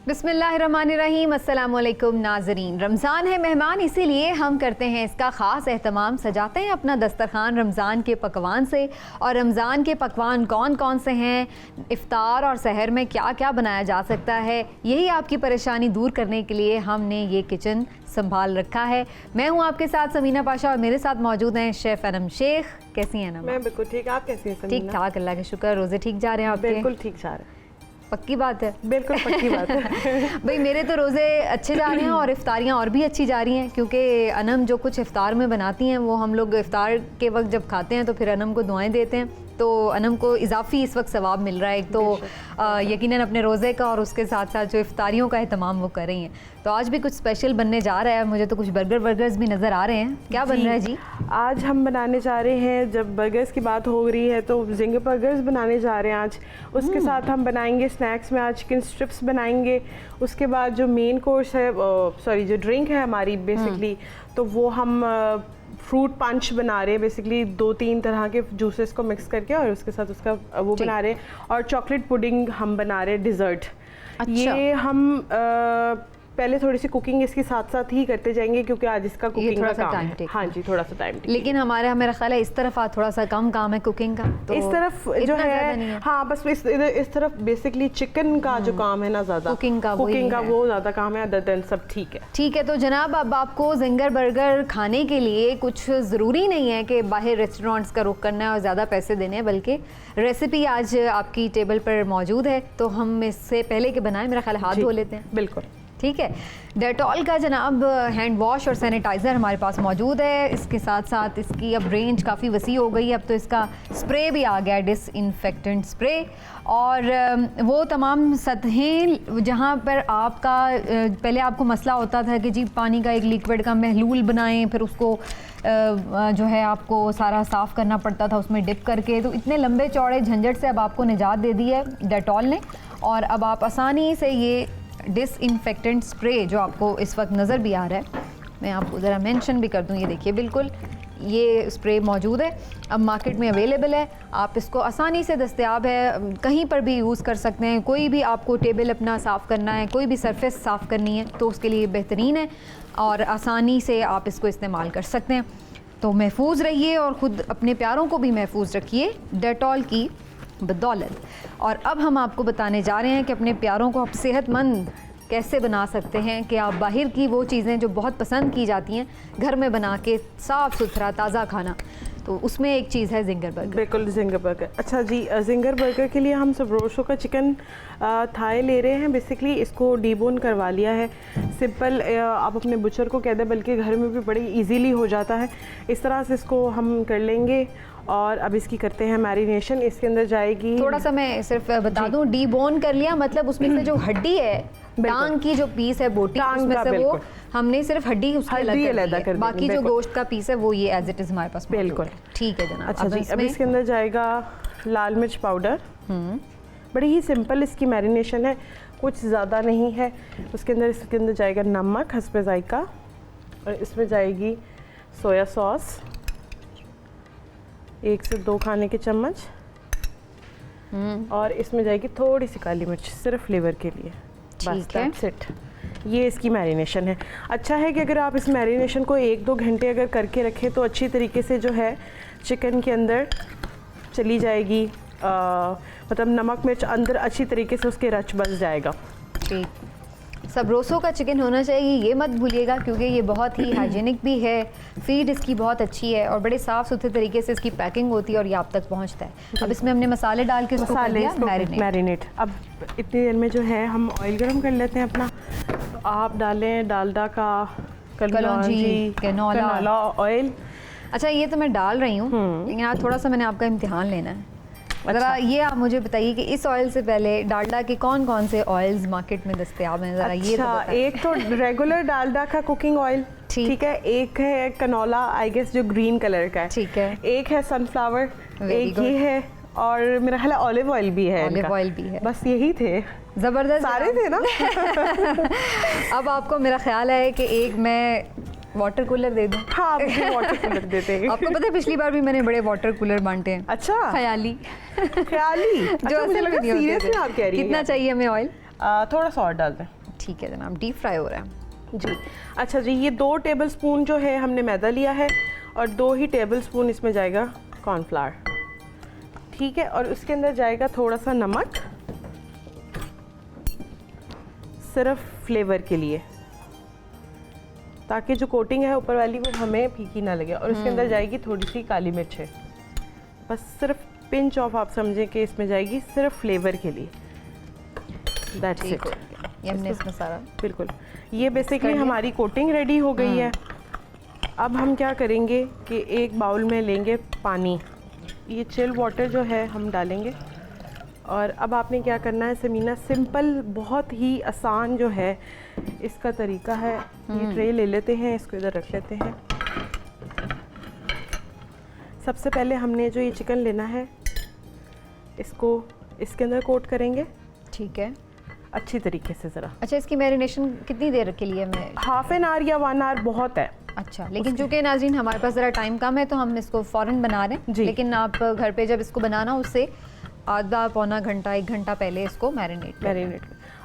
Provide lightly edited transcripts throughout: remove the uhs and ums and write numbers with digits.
बिस्मिल्लाहिर्रहमानिर्रहीम, अस्सलामुअलैकुम नाज़रीन। रमज़ान है मेहमान, इसीलिए हम करते हैं इसका ख़ास एहतमाम, सजाते हैं अपना दस्तरखान रमज़ान के पकवान से। और रमज़ान के पकवान कौन कौन से हैं, इफ़्तार और सहर में क्या क्या बनाया जा सकता है, यही आपकी परेशानी दूर करने के लिए हमने ये किचन संभाल रखा है। मैं हूँ आपके साथ समीना पाशा और मेरे साथ मौजूद हैं शेफ़ अनम शेख। कैसी हैं अनम? मैं बिल्कुल ठीक, आप कैसी हैं समीना? ठीक ठाक, अल्लाह का शुक्र। रोज़े ठीक जा रहे हैं आपके? बिल्कुल ठीक जा रहे हैं। पक्की बात है? बिल्कुल पक्की बात है। भाई मेरे तो रोज़े अच्छे जा रहे हैं और इफ्तारियाँ और भी अच्छी जा रही हैं, क्योंकि अनम जो कुछ इफ्तार में बनाती हैं वो हम लोग इफ्तार के वक्त जब खाते हैं तो फिर अनम को दुआएं देते हैं, तो अनम को इजाफ़ी इस वक्त सवाब मिल रहा है। एक तो यकीनन अपने रोज़े का और उसके साथ साथ जो इफ्तारियों का एहतमाम वो कर रही हैं। तो आज भी कुछ स्पेशल बनने जा रहा है, मुझे तो कुछ बर्गर्स भी नज़र आ रहे हैं। क्या बन रहा है जी? आज हम बनाने जा रहे हैं, जब बर्गर्स की बात हो रही है तो जिंगर बर्गर्स बनाने जा रहे हैं आज। उसके साथ हम बनाएंगे स्नैक्स में आज चिकन स्ट्रिप्स बनाएंगे। उसके बाद जो मेन कोर्स है, जो ड्रिंक है हमारी बेसिकली, तो वो हम फ्रूट पंच बना रहे हैं। बेसिकली 2-3 तरह के जूसेस को मिक्स करके और उसके साथ उसका वो बना रहे हैं। और चॉकलेट पुडिंग हम बना रहे हैं डिज़र्ट। अच्छा। ये हम पहले थोड़ी सी कुकिंग इसके साथ साथ ही करते जाएंगे, क्योंकि आज इसका कुकिंग का काम है। हाँ जी, थोड़ा सा टाइम। लेकिन हमारा मेरा ख्याल है इस तरफ थोड़ा सा कम काम है कुकिंग का, तो इस तरफ जो है हाँ बस इस तरफ बेसिकली चिकन का जो काम है ना, ज़्यादा कुकिंग का वो ज़्यादा काम है। अदर देन सब ठीक है। ठीक है, तो जनाब अब आपको जिंगर बर्गर खाने के लिए कुछ ज़रूरी नहीं है कि बाहर रेस्टोरेंट्स का रुख करना है और ज़्यादा पैसे देने हैं, बल्कि रेसिपी आज आपकी टेबल पर मौजूद है। तो हम इससे पहले के बनाए मेरा ख्याल हाथ धो लेते हैं। बिल्कुल ठीक है। डेटॉल का जनाब हैंड वॉश और सैनिटाइज़र हमारे पास मौजूद है। इसके साथ साथ इसकी अब रेंज काफ़ी वसी हो गई है, अब तो इसका स्प्रे भी आ गया है, डिसइंफेक्टेंट स्प्रे। और वो तमाम सतहें जहाँ पर आपका पहले आपको मसला होता था कि जी पानी का एक लिक्विड का महलूल बनाएं, फिर उसको जो है आपको सारा साफ़ करना पड़ता था उसमें डिप करके, तो इतने लंबे चौड़े झंझट से अब आपको निजात दे दी है डेटॉल ने। और अब आप आसानी से ये डिसइंफेक्टेंट स्प्रे जो आपको इस वक्त नज़र भी आ रहा है, मैं आपको ज़रा मेंशन भी कर दूं, ये देखिए बिल्कुल ये स्प्रे मौजूद है, अब मार्केट में अवेलेबल है। आप इसको आसानी से दस्तयाब है, कहीं पर भी यूज़ कर सकते हैं। कोई भी आपको टेबल अपना साफ़ करना है, कोई भी सरफेस साफ़ करनी है तो उसके लिए बेहतरीन है और आसानी से आप इसको इस्तेमाल कर सकते हैं। तो महफूज रहिए और ख़ुद अपने प्यारों को भी महफूज रखिए डेटॉल की बदौलत। और अब हम आपको बताने जा रहे हैं कि अपने प्यारों को आप सेहतमंद कैसे बना सकते हैं, कि आप बाहर की वो चीज़ें जो बहुत पसंद की जाती हैं घर में बना के साफ़ सुथरा ताज़ा खाना, तो उसमें एक चीज़ है जिंगर बर्गर। बिल्कुल जिंगर बर्गर। अच्छा जी, जिंगर बर्गर के लिए हम सबरोशो का चिकन थाई ले रहे हैं। बेसिकली इसको डीबोन करवा लिया है। सिंपल आप अपने बुचर को कह दें, बल्कि घर में भी बड़ी इजीली हो जाता है। इस तरह से इसको हम कर लेंगे और अब इसकी करते हैं मैरिनेशन। इसके अंदर जाएगी, थोड़ा सा मैं सिर्फ बता दूं, डीबोन कर लिया मतलब उसमें से जो हड्डी है, टांग की जो पीस है, बोटी, उसमें से वो हमने सिर्फ हड्डी उसकी अलग कर दी, बाकी जो गोश्त का पीस है वो ये एज इट इज हमारे पास बिल्कुल ठीक है जनाब। अच्छा जी, अब इसके अंदर जाएगा लाल मिर्च पाउडर। बड़ी ही सिंपल इसकी मैरिनेशन है, कुछ ज़्यादा नहीं है। इसके अंदर जाएगा नमक हस्बे जायका, और इसमें जाएगी सोया सॉस 1 से 2 खाने के चम्मच, और इसमें जाएगी थोड़ी सी काली मिर्च सिर्फ फ्लेवर के लिए। बस दैट्स इट। ये इसकी मैरिनेशन है। अच्छा है कि अगर आप इस मैरिनेशन को 1-2 घंटे अगर करके रखें तो अच्छी तरीके से जो है चिकन के अंदर चली जाएगी, मतलब नमक मिर्च अंदर अच्छी तरीके से उसके रच बस जाएगा। ठीक, सबरोसो का चिकन होना चाहिए, ये मत भूलिएगा, क्योंकि ये बहुत ही हाइजीनिक भी है, फीड इसकी बहुत अच्छी है और बड़े साफ़ सुथरे तरीके से इसकी पैकिंग होती है और ये आप तक पहुंचता है। अब इसमें हमने मसाले डाल के इसको मैरिनेट। अब इतनी देर में जो है हम ऑयल गरम कर लेते हैं अपना। तो आप डालें डालडा का कलौंजी कैनोला ऑयल। अच्छा, ये तो मैं डाल रही हूँ, लेकिन आज थोड़ा सा मैंने आपका इम्तिहान लेना है। ज़रा ये आप मुझे बताइए कि इस ऑयल से पहले डालडा के कौन कौन से ऑयल्स मार्केट में दस्तयाब हैं, ज़रा ये तो एक तो रेगुलर डालडा का कुकिंग ऑयल, ठीक है, एक है कनोला आई गेस जो ग्रीन कलर का है, ठीक है, एक है सनफ्लावर, एक ये है, और मेरा ख्याल ऑलिव ऑयल भी है। ऑलिव ऑयल भी है। बस यही थे, ज़बरदस्त सारे थे ना। अब आपको मेरा ख्याल है कि एक मैं वाटर कूलर दे दूं। हाँ, वाटर कूलर देते हैं। आपको पता है पिछली बार भी मैंने बड़े वाटर कूलर बांटे हैं। अच्छा, ख्याली जो मुझे लगा सीरियसली आप कह रही हैं। कितना चाहिए हमें ऑयल? थोड़ा सा और डाल दें। ठीक है जनाब, डीप फ्राई हो रहा है जी। अच्छा जी, ये 2 टेबलस्पून जो है हमने मैदा लिया है और 2 ही टेबलस्पून इसमें जाएगा कॉर्नफ्लावर, ठीक है। और उसके अंदर जाएगा थोड़ा सा नमक, सिर्फ फ्लेवर के लिए, ताकि जो कोटिंग है ऊपर वाली वो हमें फीकी ना लगे। और उसके अंदर जाएगी थोड़ी सी काली मिर्च है, बस सिर्फ पिंच ऑफ, आप समझें कि इसमें जाएगी सिर्फ फ्लेवर के लिए। That's it. ये हमने इसमें सारा बिल्कुल, ये बेसिकली हमारी कोटिंग रेडी हो गई है। अब हम क्या करेंगे कि एक बाउल में लेंगे पानी, ये चिल वाटर जो है हम डालेंगे। और अब आपने क्या करना है समीना, सिंपल, बहुत ही आसान जो है इसका तरीका है। ये ट्रे ले लेते हैं, इसको इधर रख लेते हैं। सबसे पहले हमने जो ये चिकन लेना है इसको इसके अंदर कोट करेंगे, ठीक है, अच्छी तरीके से ज़रा। अच्छा, इसकी मैरिनेशन कितनी देर के लिए मैं? हाफ एन आवर या 1 आवर बहुत है। अच्छा, लेकिन चूंकि नाज़रीन हमारे पास ज़रा टाइम कम है तो हम इसको फ़ौरन बना रहे हैं, लेकिन आप घर पे जब इसको बनाना उससे आधा पौना घंटा 1 घंटा पहले इसको मैरिनेट।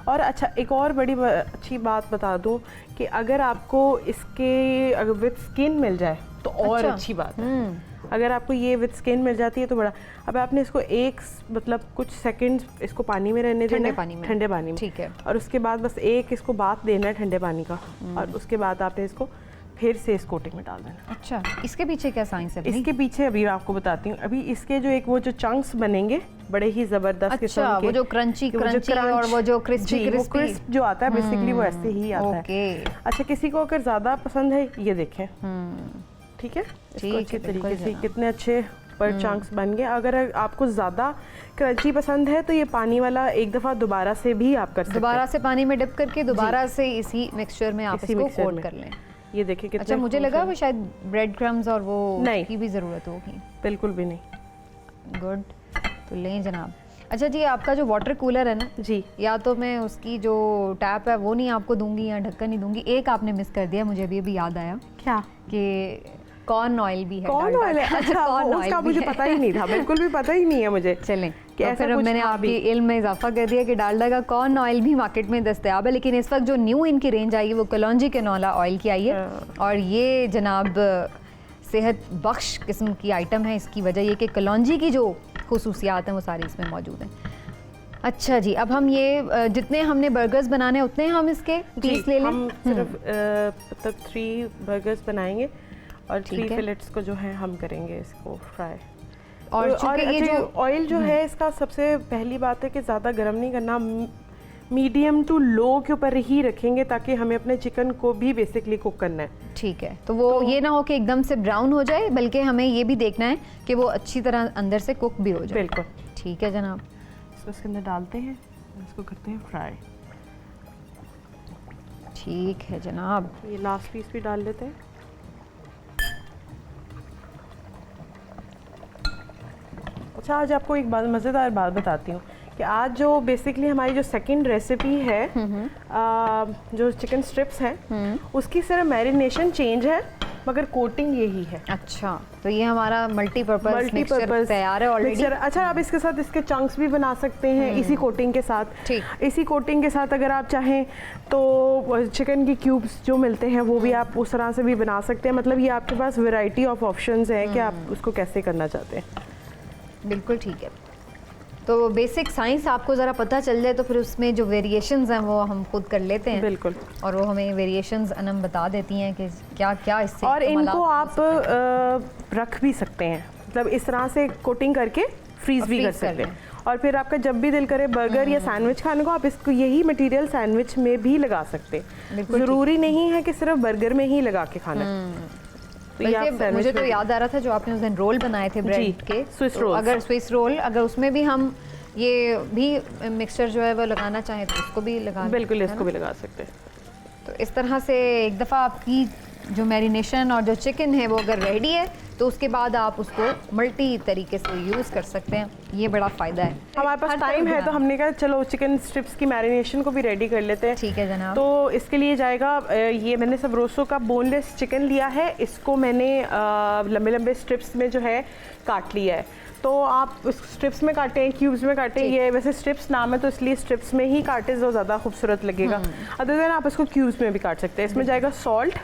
और अच्छा, एक और बड़ी अच्छी बात बता दूं कि अगर आपको इसके अगर विद स्किन मिल जाए तो और अच्छी बात है। अगर आपको ये विद स्किन मिल जाती है तो बड़ा। अब आपने इसको मतलब कुछ सेकंड्स इसको पानी में रहने देना है, ठंडे पानी में, ठीक है। और उसके बाद बस इसको बात देना है ठंडे पानी का, और उसके बाद आपने इसको फिर से इस कोटिंग में डाल देना। अच्छा, इसके पीछे क्या साइंस है? इसके पीछे अभी आपको बताती हूँ। अभी इसके जो वो जो चंक्स बनेंगे बड़े ही जबरदस्त किस्म के, वो जो क्रंची और वो जो क्रिस्प जो आता है बेसिकली वो ऐसे ही आता है। अच्छा, किसी को अगर ज्यादा पसंद है ये देखें, ठीक है, इसको अच्छे तरीके से कितने अच्छे पर चंक्स बन गए। अगर आपको ज़्यादा क्रंची पसंद है तो ये पानी वाला एक दफ़ा दोबारा से भी आप कर सकते हैं, दोबारा से पानी में डिप करके दोबारा से इसी मिक्सचर में आप इसको कोट कर लें। ये देखिए कितना अच्छा, मुझे लगा वो शायद ब्रेड क्रम्स और वो की भी ज़रूरत होगी। बिल्कुल भी नहीं। गुड, तो लें जनाब। अच्छा जी, आपका जो वाटर कूलर है ना जी, या तो मैं उसकी जो टैप है वो नहीं आपको दूंगी या ढक्कन नहीं दूंगी, एक आपने मिस कर दिया, मुझे अभी याद आया। क्या? कि कॉर्न ऑयल भी है। कॉर्न ऑयल है? अच्छा, उसका मुझे पता ही नहीं था, बिल्कुल भी पता ही नहीं है मुझे। चलें, कि तो फिर मैंने आपकी इल्म में इजाफा कर दिया कि डालडा का कॉर्न ऑयल भी मार्केट में दस्तयाब है, लेकिन इस वक्त जो न्यू इनकी रेंज आई है वो कलौंजी कैनोला ऑयल की आई है। और ये जनाब सेहत बख्श किस्म की आइटम है। इसकी वजह ये कि कलौंजी की जो खुसूसियात हैं वो सारी इसमें मौजूद हैं। अच्छा जी, अब हम ये जितने हमने बर्गर्स बनाने हैं उतने हम इसके पीस ले लें। हम सिर्फ मतलब 3 बर्गर्स बनाएंगे और 3 फिलेट्स को जो है हम करेंगे इसको फ्राई। और ये जो ऑयल जो है इसका सबसे पहली बात है कि ज़्यादा गर्म नहीं करना, मीडियम टू लो के ऊपर ही रखेंगे ताकि हमें अपने चिकन को भी बेसिकली कुक करना है। ठीक है, तो वो ये ना हो कि एकदम से ब्राउन हो जाए, बल्कि हमें ये भी देखना है कि वो अच्छी तरह अंदर से कुक भी हो जाए। बिल्कुल ठीक है जनाब। इसके अंदर डालते हैं, इसको करते हैं फ्राई। ठीक है जनाब, ये लास्ट पीस भी डाल लेते हैं। अच्छा, आज आपको एक बात मज़ेदार बात बताती हूँ कि आज जो बेसिकली हमारी जो सेकंड रेसिपी है जो चिकन स्ट्रिप्स हैं उसकी सिर्फ मैरिनेशन चेंज है मगर कोटिंग यही है। अच्छा, तो ये हमारा मल्टीपर्पज मिक्सचर तैयार है ऑलरेडी। अच्छा, आप इसके साथ इसके चंक्स भी बना सकते हैं इसी कोटिंग के साथ। ठीक, इसी कोटिंग के साथ अगर आप चाहें तो चिकन की क्यूब्स जो मिलते हैं वो भी आप उस तरह से भी बना सकते हैं। मतलब ये आपके पास वैरायटी ऑफ ऑप्शंस हैं कि आप उसको कैसे करना चाहते हैं। बिल्कुल ठीक है, तो बेसिक साइंस आपको ज़रा पता चल जाए तो फिर उसमें जो वेरिएशंस हैं वो हम खुद कर लेते हैं। बिल्कुल, और वो हमें वेरिएशंस अनम बता देती हैं कि क्या क्या इससे, और इनको आप रख भी सकते हैं, मतलब इस तरह से कोटिंग करके फ्रीज भी कर सकते हैं। और फिर आपका जब भी दिल करे बर्गर या सैंडविच खाने को, आप इसको यही मटेरियल सैंडविच में भी लगा सकते हैं। ज़रूरी नहीं है कि सिर्फ बर्गर में ही लगा के खाना है। तो मुझे तो याद आ रहा था जो आपने उस दिन रोल बनाए थे ब्रेड के, स्विस रोल, अगर स्विस रोल अगर उसमें भी हम ये भी मिक्सचर जो है वो लगाना चाहें तो उसको भी लगा, बिल्कुल इसको भी लगा सकते हैं। तो इस तरह से एक दफ़ा आपकी जो मैरिनेशन और जो चिकन है वो अगर रेडी है तो उसके बाद आप उसको मल्टी तरीके से यूज़ कर सकते हैं। ये बड़ा फ़ायदा है। हमारे पास हर टाइम तरफ है तो हमने कहा चलो चिकन स्ट्रिप्स की मैरिनेशन को भी रेडी कर लेते हैं। ठीक है जनाब। तो इसके लिए जाएगा, ये मैंने सबरोसो का बोनलेस चिकन लिया है, इसको मैंने लंबे लंबे स्ट्रिप्स में जो है काट लिया है। तो आप स्ट्रिप्स में काटें, क्यूब्स में काटें, ये वैसे स्ट्रिप्स नाम है तो इसलिए स्ट्रिप्स में ही काटे तो ज़्यादा खूबसूरत लगेगा। अदर देन आप इसको क्यूब्स में भी काट सकते हैं। इसमें जाएगा सॉल्ट,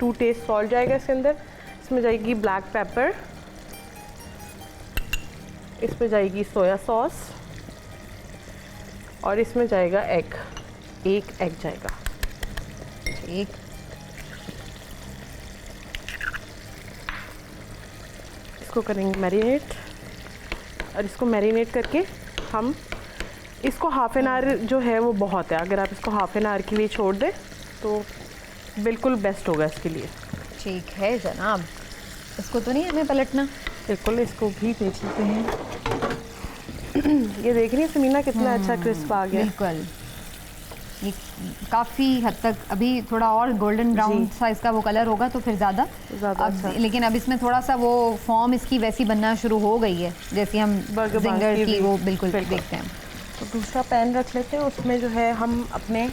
2 टेस्ट सॉल्ट जाएगा इसके अंदर। इसमें जाएगी ब्लैक पेपर, इसमें जाएगी सोया सॉस और इसमें जाएगा एग, 1 एग जाएगा। एक इसको करेंगे मैरिनेट और इसको मैरिनेट करके हम इसको हाफ एन आवर जो है वो बहुत है। अगर आप इसको हाफ एन आवर के लिए छोड़ दें तो बिल्कुल बेस्ट होगा इसके लिए। ठीक है जनाब। इसको तो नहीं हमें पलटना? बिल्कुल, इसको भी देख लेते हैं। ये देख रही है समीना कितना अच्छा क्रिस्प आ गया। बिल्कुल, ये काफ़ी हद तक अभी थोड़ा और गोल्डन ब्राउन सा इसका वो कलर होगा तो फिर ज़्यादा अच्छा। लेकिन अब इसमें थोड़ा सा वो फॉर्म इसकी वैसी बनना शुरू हो गई है जैसे हम बर्गर जिंगर की वो बिल्कुल देखते हैं। तो दूसरा पैन रख लेते हैं, उसमें जो है हम अपने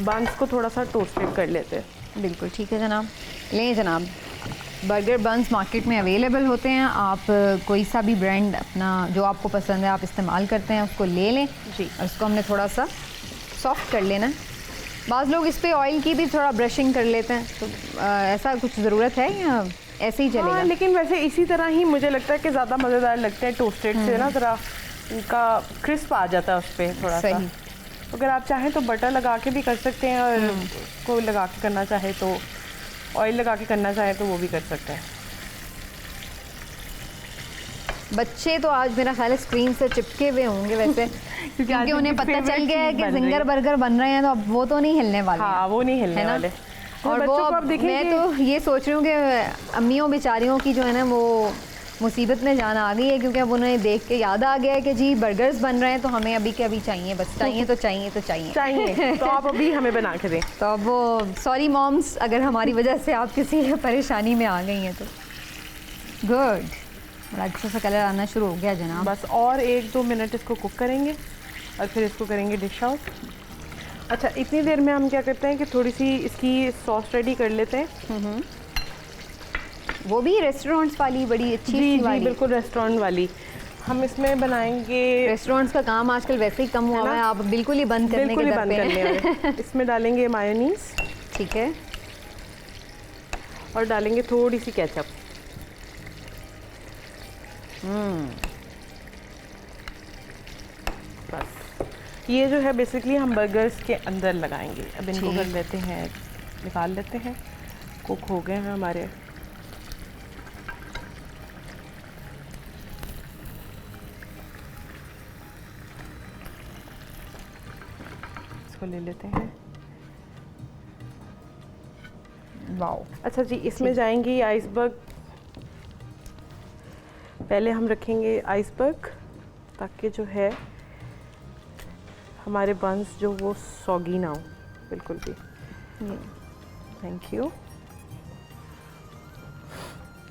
बंस को थोड़ा सा टोस्टेड कर लेते हैं। बिल्कुल ठीक है जनाब। लें जनाब, बर्गर बन्स मार्केट में अवेलेबल होते हैं। आप कोई सा भी ब्रांड अपना जो आपको पसंद है आप इस्तेमाल करते हैं, उसको ले लें जी। और उसको हमने थोड़ा सा सॉफ्ट कर लेना है। बाज़ लोग इस पे ऑयल की भी थोड़ा ब्रशिंग कर लेते हैं, तो ऐसा कुछ ज़रूरत है या ऐसे ही चलेगा? हाँ, लेकिन वैसे इसी तरह ही मुझे लगता है कि ज़्यादा मज़ेदार लगता है टोस्टेड से ना, ज़रा उनका क्रिस्प आ जाता है उस पर थोड़ा सा। अगर आप चाहें तो बटर लगा के भी कर सकते हैं और कोई लगा के करना चाहे तो ऑयल लगा के करना चाहे तो वो भी कर सकते हैं। बच्चे तो आज मेरा ख्याल है स्क्रीन से चिपके हुए होंगे वैसे क्योंकि उन्हें पता चल गया है कि जिंगर बर्गर बन रहे हैं तो अब वो तो नहीं हिलने वाले। हाँ, वो नहीं हिलने वाले। और वो मैं तो ये सोच रही हूँ कि अम्मियों बेचारियों की जो है ना वो मुसीबत में जान आ गई है, क्योंकि अब उन्हें देख के याद आ गया है कि जी बर्गर्स बन रहे हैं तो हमें अभी के अभी चाहिए, बस चाहिए तो चाहिए तो चाहिए तो आप अभी हमें बना के दें। तो अब वो सॉरी मॉम्स अगर हमारी वजह से आप किसी परेशानी में आ गई हैं तो। गुड, बड़ा अच्छा सा कलर आना शुरू हो गया जनाब। बस और 1-2 मिनट इसको कुक करेंगे और फिर इसको करेंगे डिश आउट। अच्छा, इतनी देर में हम क्या करते हैं कि थोड़ी सी इसकी सॉस रेडी कर लेते हैं। वो भी रेस्टोरेंट्स वाली बड़ी अच्छी जी वाली। बिल्कुल रेस्टोरेंट वाली। हम इसमें बनाएंगे, रेस्टोरेंट्स का काम आजकल वैसे ही कम हुआ है, आप बिल्कुल ही बंद करने के दर पे हैं। इसमें डालेंगे मायोनीज, ठीक है, और डालेंगे थोड़ी सी केचप। बस ये जो है बेसिकली हम बर्गर्स के अंदर लगाएंगे। अब इनको कर लेते हैं, निकाल लेते हैं, कुक हो गए हैं हमारे। इसको ले लेते हैं। वाओ। अच्छा जी, इसमें जाएंगी आइसबर्ग। पहले हम रखेंगे आइसबर्ग ताकि जो है हमारे बंस जो वो सॉगी ना हो बिल्कुल भी। Thank you.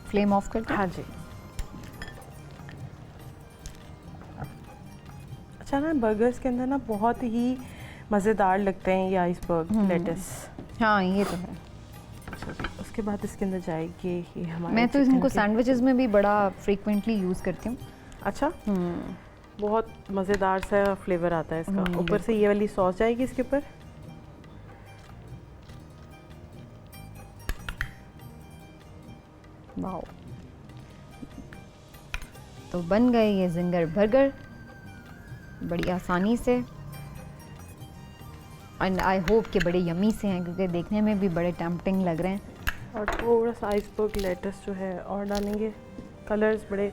फ्लेम ऑफ कर दो। हाँ जी। अच्छा ना, बर्गर्स के अंदर ना बहुत ही मज़ेदार लगते हैं ये आइसबर्ग लेटस। हाँ ये तो है। उसके बाद इसके अंदर जाएगी ये हमारे, मैं तो इनको सैंडविचेस में भी बड़ा फ्रीक्वेंटली यूज़ करती हूँ। अच्छा, बहुत मज़ेदार सा फ्लेवर आता है इसका। ऊपर से ये वाली सॉस जाएगी इसके ऊपर। वाओ, तो बन गए ये जिंगर बर्गर बड़ी आसानी से, एंड आई होप कि बड़े यमी से हैं क्योंकि देखने में भी बड़े टेम्पटिंग लग रहे हैं। और थोड़ा सा आइसबर्ग लेटस जो है और डालेंगे, कलर्स बड़े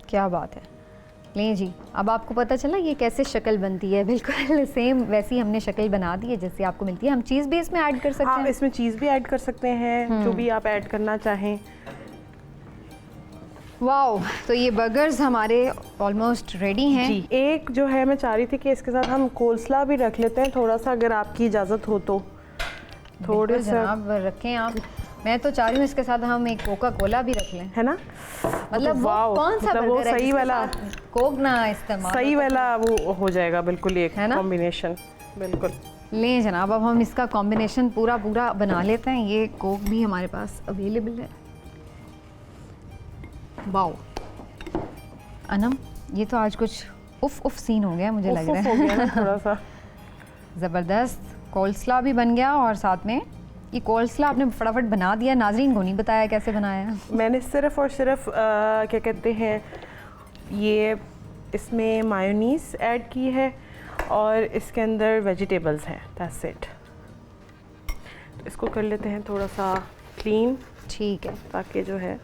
क्या बात है। लें जी, अब आपको पता चला ये कैसे शक्ल बनती है। बिल्कुल सेम वैसी हमने शक्ल बना दी है जैसे आपको मिलती है। हम चीज़ भी इसमें ऐड कर सकते हैं। इसमें चीज़ भी ऐड कर सकते हैं, जो भी आप ऐड करना चाहें। वाओ, तो ये बर्गर्स हमारे ऑलमोस्ट रेडी हैं। जी, एक जो है मैं चाह रही थी कि इसके साथ हम कोलस्ला भी रख लेते हैं थोड़ा सा, अगर आपकी इजाज़त हो तो। थोड़े सा जनाब रखें आप। मैं तो चाह रही हूँ इसके साथ हम एक कोका कोला भी रख लें, है ना। मतलब वो वाओ, कौन सा मतलब वो बर्गर है सही जिसके वाला साथ कोक ना इस्तेमाल सही हो तो वाला वो हो जाएगा, बिल्कुल एक है ना? कॉम्बिनेशन। बिल्कुल लें जनाब, अब हम इसका कॉम्बिनेशन पूरा बना लेते हैं। ये कोक भी हमारे पास अवेलेबल है। वाओ अनम, ये तो आज कुछ उफ उफ सीन हो गया मुझे लग उफ रहा हो गया ना है। थोड़ा सा। ज़बरदस्त कोल्सला भी बन गया, और साथ में ये कोल्सला आपने फटाफट बना दिया, नाजरीन को नहीं बताया कैसे बनाया। मैंने सिर्फ और सिर्फ क्या कहते हैं, ये इसमें मायोनीज ऐड की है और इसके अंदर वेजिटेबल्स हैं, दैट्स इट। तो इसको कर लेते हैं थोड़ा सा क्लीन, ठीक है। ताकि जो है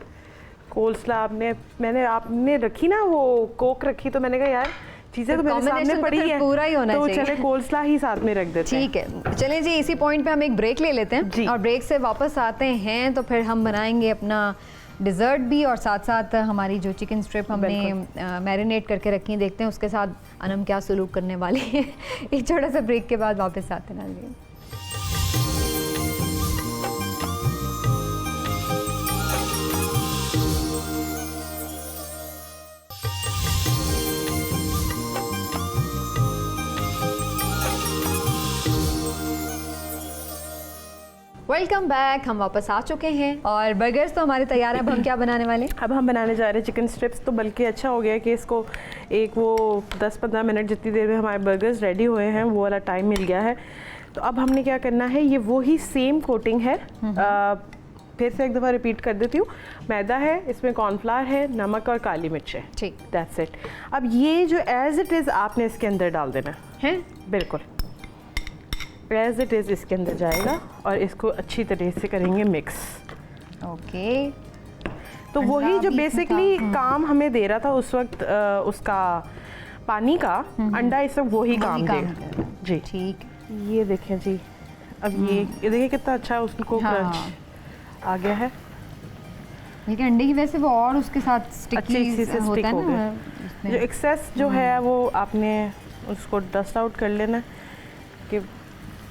कोल्सला आपने रखी ना, वो कोक रखी, तो मैंने कहा यार चीज़ें तो मेरे सामने combination तो पड़ी फिर है, पूरा ही होना तो चाहिए। चले कोल्सला ही साथ में रख देते हैं। ठीक है, चलें जी, इसी पॉइंट पे हम एक ब्रेक ले लेते जी। हैं और ब्रेक से वापस आते हैं तो फिर हम बनाएंगे अपना डिज़र्ट भी, और साथ साथ हमारी जो चिकन स्ट्रिप हमने मैरिनेट करके रखी है, देखते हैं उसके साथ अनम क्या सलूक करने वाली है। एक छोटा सा ब्रेक के बाद वापस आते हैं नाज़रीन। वेलकम बैक, हम वापस आ चुके हैं और बर्गर्स तो हमारे तैयार हैं। अब हम क्या बनाने वाले हैं? अब हम बनाने जा रहे हैं चिकन स्ट्रिप्स। तो बल्कि अच्छा हो गया कि इसको एक वो 10-15 मिनट जितनी देर में हमारे बर्गर्स रेडी हुए हैं वो वाला टाइम मिल गया है। तो अब हमने क्या करना है, ये वही सेम कोटिंग है, फिर से एक दफ़ा रिपीट कर देती हूँ। मैदा है, इसमें कॉर्नफ्लावर है, नमक और काली मिर्च है, ठीक, दैट्स इट। अब ये जो एज इट इज़ आपने इसके अंदर डाल देना है। बिल्कुल एज इट इज़ इसके अंदर जाएगा और इसको अच्छी तरह से करेंगे मिक्स। ओके, तो वही जो भी बेसिकली काम हमें दे रहा था उस वक्त, उसका पानी का, अंडा इस वक्त वही काम देगा जी। ठीक, ये देखें जी, अब ये देखिए कितना अच्छा उसको हाँ। क्रंच आ गया है। लेकिन अंडे की वजह से वो और उसके साथ अच्छी स्टिकी से होता स्टिक है हो ना गया। उसमें। जो एक्सेस जो है वो आपने उसको डस्ट आउट कर लेना, कि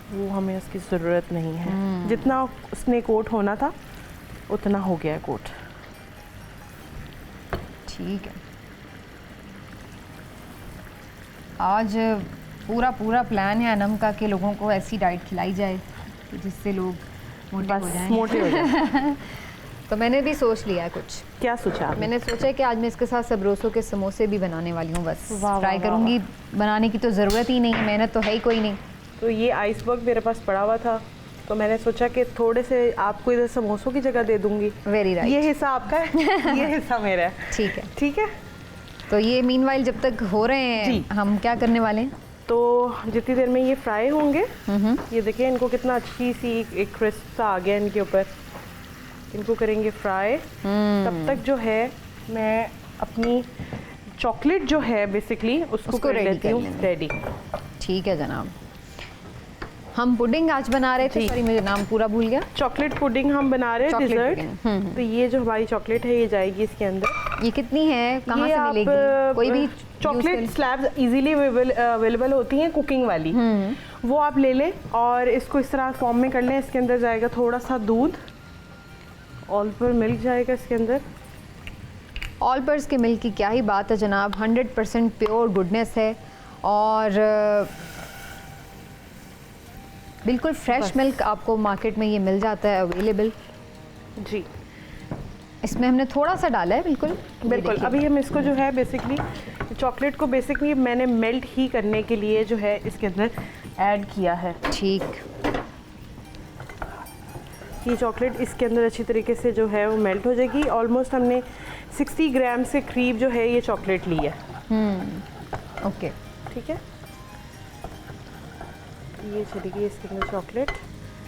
वो हमें उसकी ज़रूरत नहीं है। जितना उसने कोट होना था उतना हो गया है कोट। ठीक है, आज पूरा प्लान है अनम का कि लोगों को ऐसी डाइट खिलाई जाए कि जिससे लोग मोटे हो बस जाएं। मोटे हो जाए। तो मैंने भी सोच लिया है कुछ। क्या सोचा आपने? मैंने सोचा है कि आज मैं इसके साथ सबरोसों के समोसे भी बनाने वाली हूँ। बस वाह, ट्राई वाह, करूँगी, बनाने की तो ज़रूरत ही नहीं है, मेहनत तो है ही कोई नहीं। तो ये आइसबर्ग मेरे पास पड़ा हुआ था, तो मैंने सोचा कि थोड़े से आपको इधर समोसों की जगह दे दूंगी। वेरी राइट, ये हिस्सा आपका है, ये हिस्सा मेरा है। ठीक है। ठीक है, तो ये मीनवाइल जब तक हो रहे हैं जी। हम क्या करने वाले हैं? तो जितनी देर में ये फ्राई होंगे, ये देखिए इनको कितना अच्छी सी एक क्रिस्प सा आ गया इनके ऊपर। इनको करेंगे फ्राई। तब तक जो है मैं अपनी चॉकलेट जो है बेसिकली उसको कर रेडी लेती हूँ रेडी। ठीक है जनाब, हम पुडिंग आज बना रहे थे, जी। सॉरी मुझे नाम पूरा भूल गया। चॉकलेट पुडिंग हम बना रहे हैं, चॉकलेट डिजर्ट। पुडिंग, तो ये जो हमारी चॉकलेट है ये जाएगी इसके अंदर। ये कितनी है, कहाँ ये से आप, मिलेगी? कोई भी चॉकलेट स्लैब्स इजीली अवेलेबल होती हैं कुकिंग वाली, वो आप ले लें और इसको इस तरह फॉर्म में कर लें। इसके अंदर जाएगा थोड़ा सा दूध, ऑल पर मिल्क जाएगा इसके अंदर। ऑल पर्स के मिल्क की क्या ही बात है जनाब, 100% प्योर गुडनेस है और बिल्कुल फ्रेश मिल्क आपको मार्केट में ये मिल जाता है अवेलेबल जी। इसमें हमने थोड़ा सा डाला है, बिल्कुल बिल्कुल। अभी हम इसको जो है बेसिकली चॉकलेट को बेसिकली मैंने मेल्ट ही करने के लिए जो है इसके अंदर ऐड किया है। ठीक, ये चॉकलेट इसके अंदर अच्छी तरीके से जो है वो मेल्ट हो जाएगी। ऑलमोस्ट हमने 60 ग्राम से करीब जो है ये चॉकलेट ली है। ओके, ठीक है, ये चली गई इसके अंदर चॉकलेट।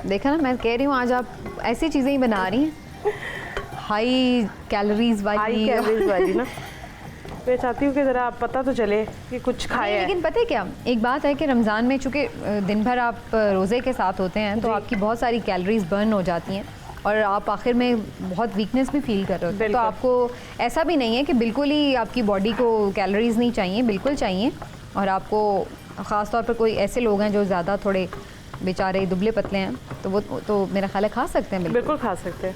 देखा ना, मैं कह रही हूँ आज आप ऐसी चीज़ें ही बना रही हैं हाई कैलोरीज वाली। हाई कैलोरीज वाली ना। मैं चाहती हूँ कि ज़रा पता तो चले कि कुछ खाया है। लेकिन पता है क्या, एक बात है कि रमज़ान में चूँकि दिन भर आप रोज़े के साथ होते हैं तो जी। आपकी बहुत सारी कैलोरीज बर्न हो जाती हैं। और आप आखिर में बहुत वीकनेस भी फील कर रहे हो, तो बिल्कुल। आपको ऐसा भी नहीं है कि बिल्कुल ही आपकी बॉडी को कैलोरीज नहीं चाहिए, बिल्कुल चाहिए। और आपको ख़ास तौर पर कोई ऐसे लोग हैं जो ज़्यादा थोड़े बेचारे दुबले पतले हैं, तो वो तो मेरा ख्याल है खा सकते हैं। बिल्कुल खा सकते हैं।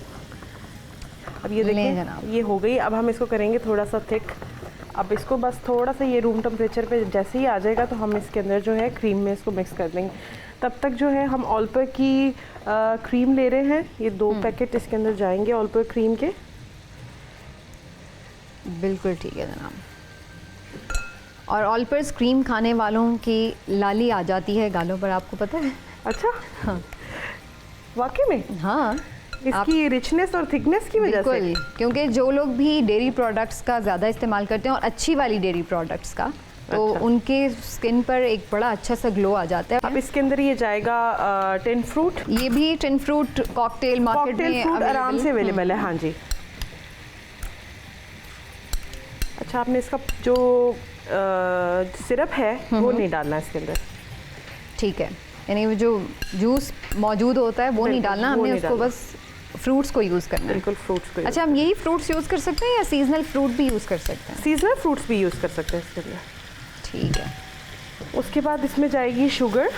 अब ये लें देखिए जनाब। ये हो गई। अब हम इसको करेंगे थोड़ा सा थिक। अब इसको बस थोड़ा सा ये रूम टेम्परेचर पे जैसे ही आ जाएगा तो हम इसके अंदर जो है क्रीम में इसको मिक्स कर देंगे। तब तक जो है हम ऑलपर की क्रीम ले रहे हैं। ये 2 पैकेट इसके अंदर जाएंगे ऑलपर क्रीम के। बिल्कुल ठीक है जनाब। और ऑलपर्स क्रीम खाने वालों की लाली आ जाती है गालों पर, आपको पता है? अच्छा, हाँ वाकई में हाँ, इसकी रिचनेस और थिकनेस की वजह से। बिल्कुल, क्योंकि जो लोग भी डेयरी प्रोडक्ट्स का ज़्यादा इस्तेमाल करते हैं और अच्छी वाली डेयरी प्रोडक्ट्स का, तो अच्छा। उनके स्किन पर एक बड़ा अच्छा सा ग्लो आ जाता है। अब इसके अंदर ये जाएगा टिन फ्रूट। ये भी tin fruit cocktail market cocktail में फ्रूट आराम से available- अवेलेबल है। हाँ जी। अच्छा, आपने इसका जो सिरप है वो नहीं डालना इसके अंदर। ठीक है, यानी वो जो जूस मौजूद होता है वो नहीं बिल्कुल, डालना, वो हमने नहीं उसको डालना। बस फ्रूट्स को यूज़ करना है। बिल्कुल फ्रूट्स को। अच्छा, हम यही फ्रूट्स यूज़ कर सकते हैं या सीजनल फ्रूट भी यूज़ कर सकते हैं? सीजनल फ्रूट्स भी यूज़ कर सकते हैं इसके अंदर। ठीक है। उसके बाद इसमें जाएगी शुगर।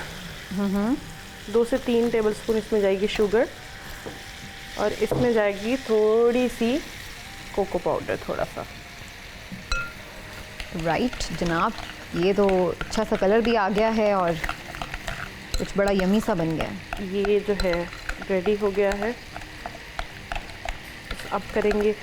2 से 3 टेबलस्पून इसमें जाएगी शुगर। और इसमें जाएगी थोड़ी सी कोको पाउडर, थोड़ा सा। राइट जनाब, ये तो अच्छा सा कलर भी आ गया है और कुछ बड़ा यमी सा बन गया है। ये जो है रेडी हो गया है। अब करेंगे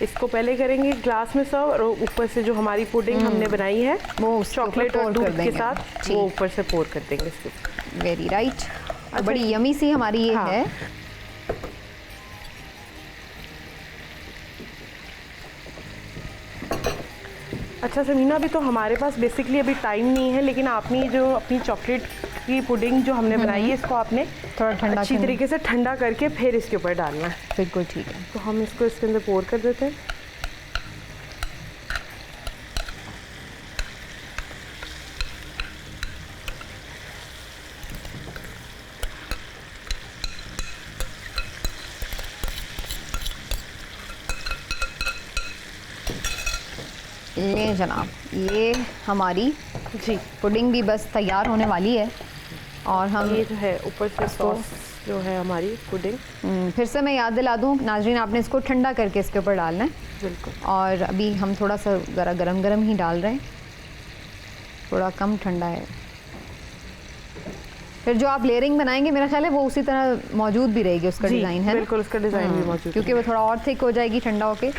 इसको, पहले करेंगे ग्लास में सर्व और ऊपर से जो हमारी पुडिंग हमने बनाई है वो उसके ऊपर चॉकलेट और pour कर दूध के देंगे। साथ, ठीक। वो ऊपर से पोर कर देंगे इसके। Very right. बड़ी यमी सी हमारी ये हाँ। है। अच्छा समीना, अभी तो हमारे पास बेसिकली अभी टाइम नहीं है, लेकिन आपने जो अपनी चॉकलेट की पुडिंग जो हमने बनाई है इसको आपने थोड़ा ठंडा अच्छी तरीके से ठंडा करके फिर इसके ऊपर डालना है। बिल्कुल ठीक है। तो हम इसको इसके अंदर पोर कर देते हैं। ले जनाब, ये हमारी जी, पुडिंग भी बस तैयार होने वाली है और हम ये जो है ऊपर से सॉस जो है हमारी पुडिंग। फिर से मैं याद दिला दूँ नाजरीन, आपने इसको ठंडा करके इसके ऊपर डालना है। बिल्कुल। और अभी हम थोड़ा सा ज़रा गरम गरम ही डाल रहे हैं, थोड़ा कम ठंडा है। फिर जो आप लेयरिंग बनाएंगे मेरा ख्याल है वो उसी तरह मौजूद भी रहेगी, उसका जी, डिज़ाइन है ना? बिल्कुल उसका डिज़ाइन भी मौजूद क्योंकि वो थोड़ा और थिक हो जाएगी ठंडा होके,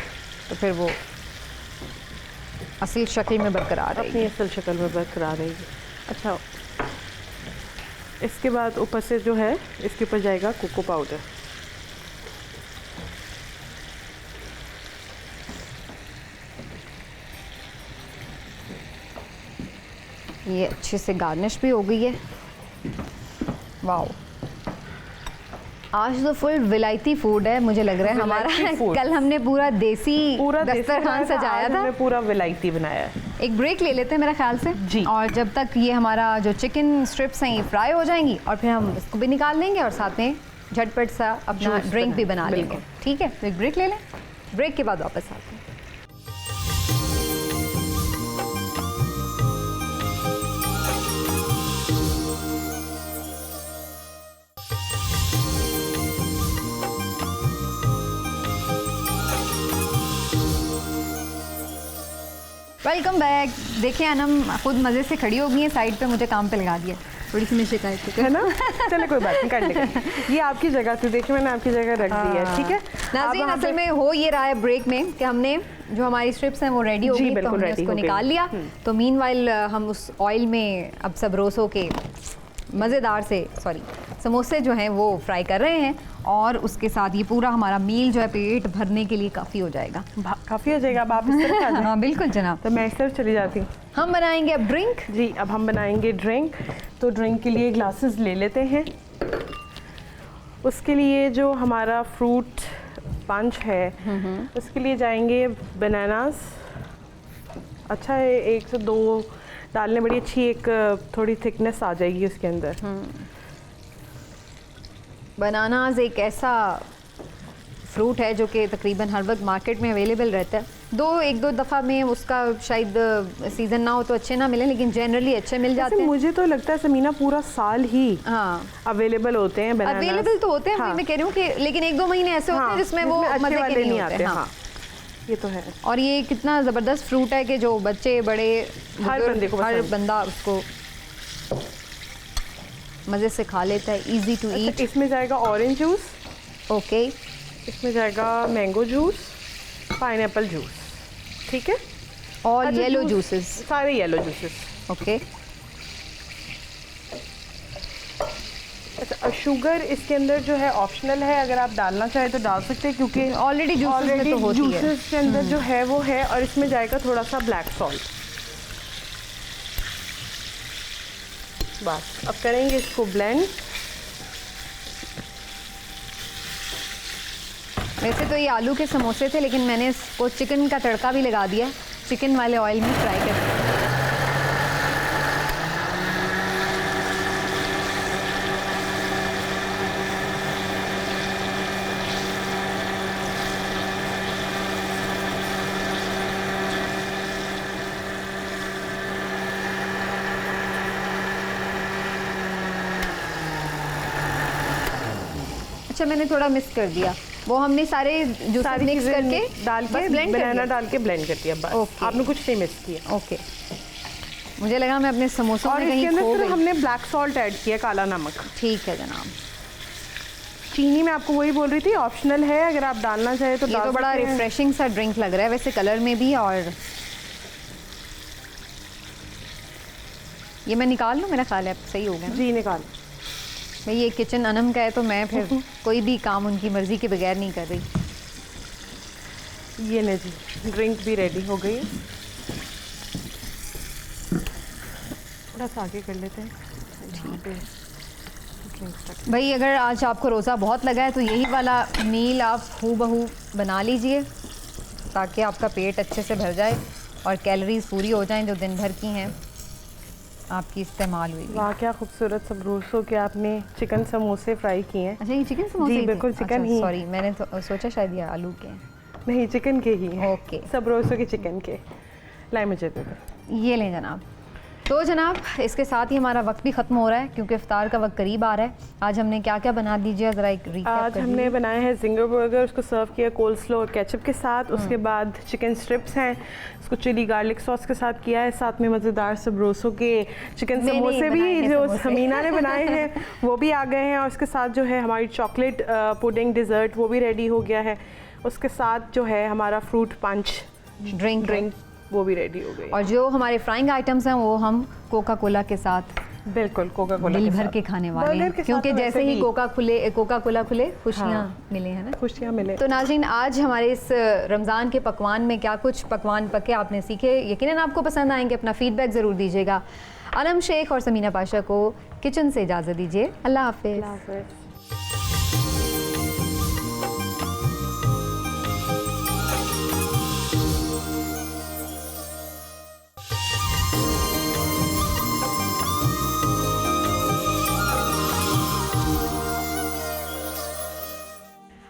तो फिर वो असल शक्ल में बरकरार अपनी रहेगी। असल शक्ल में बरकरार रहेगी। अच्छा, इसके बाद ऊपर से जो है इसके ऊपर जाएगा कोको पाउडर। ये अच्छे से गार्निश भी हो गई है। वाओ, आज तो फुल विलायती फूड है मुझे लग रहा है हमारा। विलायती food। कल हमने पूरा देसी पूरा देसी दस्तरखान बनाया था, सजाया आज था। हमने पूरा विलायती बनाया है। एक ब्रेक ले लेते हैं मेरा ख्याल से जी। और जब तक ये हमारा जो चिकन स्ट्रिप्स हैं ये फ्राई हो जाएंगी और फिर हम इसको भी निकाल लेंगे और साथ में झटपट सा अपना Juice ड्रिंक भी बना- बना लेंगे। बिल्कुल। ठीक है, तो एक ब्रेक ले लें, ब्रेक के बाद वापस आते हैं। Welcome back. देखिए अनम खुद मज़े से खड़ी हो गई है साइड पे, मुझे काम पे लगा दिया, थोड़ी सी मैं शिकायत है ना? चले कोई बात नहीं, कर लेंगे। ये आपकी जगह थी, देखिए मैंने आपकी जगह रख दी है। ठीक है नाज़रीन, अब असल में हो ये रहा है ब्रेक में कि हमने जो हमारी स्ट्रिप्स हैं वो रेडी हो जी, गई, तो बिल्कुल हमने ready उसको हो गई। निकाल लिया। तो मीनवाइल हम उस ऑयल में अब सब रोसों के मज़ेदार से समोसे जो हैं वो फ्राई कर रहे हैं और उसके साथ ये पूरा हमारा मील जो है पेट भरने के लिए काफ़ी हो जाएगा। काफ़ी हो जाएगा। अब आप इस तरफ आ जाएं। हाँ बिल्कुल जनाब। तो मैं इस तरफ चली जाती हूँ। हम बनाएंगे अब ड्रिंक। जी, अब हम बनाएंगे ड्रिंक। तो ड्रिंक के लिए ग्लासेस ले लेते हैं। उसके लिए जो हमारा फ्रूट पंच है उसके लिए जाएंगे बनानास। अच्छा है, 1 से 2 डालने, बड़ी अच्छी एक थोड़ी थिकनेस आ जाएगी उसके अंदर। बनानाज एक ऐसा फ्रूट है जो कि तकरीबन हर वक्त मार्केट में अवेलेबल रहता है। एक दो दफ़ा में उसका शायद सीज़न ना हो तो अच्छे ना मिले, लेकिन जनरली अच्छे मिल जाते हैं। मुझे तो लगता है समीना पूरा साल ही हाँ अवेलेबल होते हैं बनानास। अवेलेबल तो होते हैं, हाँ। मैं कह रही हूँ कि लेकिन 1-2 महीने ऐसे होते हैं जिसमें वो अच्छे मज़े के वाले नहीं होते। हाँ ये तो है। और ये कितना ज़बरदस्त फ्रूट है कि जो बच्चे बड़े हर बंदा उसको मज़े से खा लेता है, इजी टू ईट। इसमें जाएगा ऑरेंज जूस, ओके, इसमें जाएगा मैंगो जूस, पाइनएप्पल जूस, ठीक है, और येलो जूसेस, सारे येलो जूसेस। ओके। अच्छा, शुगर इसके अंदर जो है ऑप्शनल है, अगर आप डालना चाहें तो डाल सकते हैं क्योंकि ऑलरेडी जूसेस के अंदर जो है वो है। और इसमें जाएगा थोड़ा सा ब्लैक सॉल्ट। बस अब करेंगे इसको ब्लेंड। वैसे तो ये आलू के समोसे थे, लेकिन मैंने इसको चिकन का तड़का भी लगा दिया, चिकन वाले ऑयल में फ्राई कर दिया। अच्छा, मैंने थोड़ा मिस कर दिया, वो हमने सारे जूसेस मिक्स करके डाल के बनाना डाल के ब्लेंड कर दिया बस। Okay. आपने कुछ नहीं मिक्स किया। ओके, मुझे लगा मैं अपने समोसों में कहीं खो गई। हमने ब्लैक सॉल्ट ऐड किया, काला नमक। ठीक है जनाब। चीनी मैं आपको वही बोल रही थी, ऑप्शनल है, अगर आप डालना चाहे तो ये तो बड़ा रिफ्रेशिंग सा ड्रिंक लग रहा है वैसे कलर में भी। और ये मैं निकाल लूँ, मेरा ख्याल है सही हो गया। जी निकाल। भाई ये किचन अनम का है तो मैं फिर कोई भी काम उनकी मर्जी के बगैर नहीं कर रही। ये ले जी, ड्रिंक भी रेडी हो गई। थोड़ा सा आगे कर लेते हैं। भाई अगर आज आपको रोज़ा बहुत लगा है तो यही वाला मील आप हूबहू बना लीजिए ताकि आपका पेट अच्छे से भर जाए और कैलोरीज पूरी हो जाएं जो दिन भर की हैं आपकी इस्तेमाल हुई। वाह क्या खूबसूरत सबरोसों के आपने चिकन समोसे फ्राई किए हैं। अच्छा, ये चिकन समोसे? जी बिल्कुल चिकन ही। सॉरी, मैंने तो सोचा शायद ये आलू के हैं। नहीं, चिकन के ही हैं। ओके, सबरोसों के चिकन के। लाई मुझे दे दो। ये लें जनाब। तो जनाब इसके साथ ही हमारा वक्त भी ख़त्म हो रहा है क्योंकि इफ्तार का वक्त करीब आ रहा है। आज हमने क्या क्या बना दीजिए ज़रा एक रिकैप कर दीजिए। आज हमने बनाए हैं जिंगर बर्गर, उसको सर्व किया कोल्ड स्लो और केचप के साथ। उसके बाद चिकन स्ट्रिप्स हैं, उसको चिली गार्लिक सॉस के साथ किया है। साथ में मज़ेदार सबरोसों के चिकन समोसे भी जो समीना ने बनाए हैं वो भी आ गए हैं। और उसके साथ जो है हमारी चॉकलेट पुडिंग डिज़र्ट वो भी रेडी हो गया है। उसके साथ जो है हमारा फ्रूट पंच ड्रिंक वो भी रेडी हो गई। और जो हमारे फ्राइंग आइटम्स हैं वो हम कोका कोला के साथ बिल्कुल कोका कोला दिल भर के खाने वाले हैं क्योंकि जैसे ही कोका कोला खुले खुशियाँ मिले हैं ना, खुशियाँ मिले। तो नाज़रीन आज हमारे इस रमज़ान के पकवान में क्या कुछ पकवान पके आपने सीखे, यकीनन आपको पसंद आएंगे। अपना फीडबैक ज़रूर दीजिएगा। आलम शेख और समीना पाशा को किचन से इजाज़त दीजिए। अल्लाह हाफ़िज़।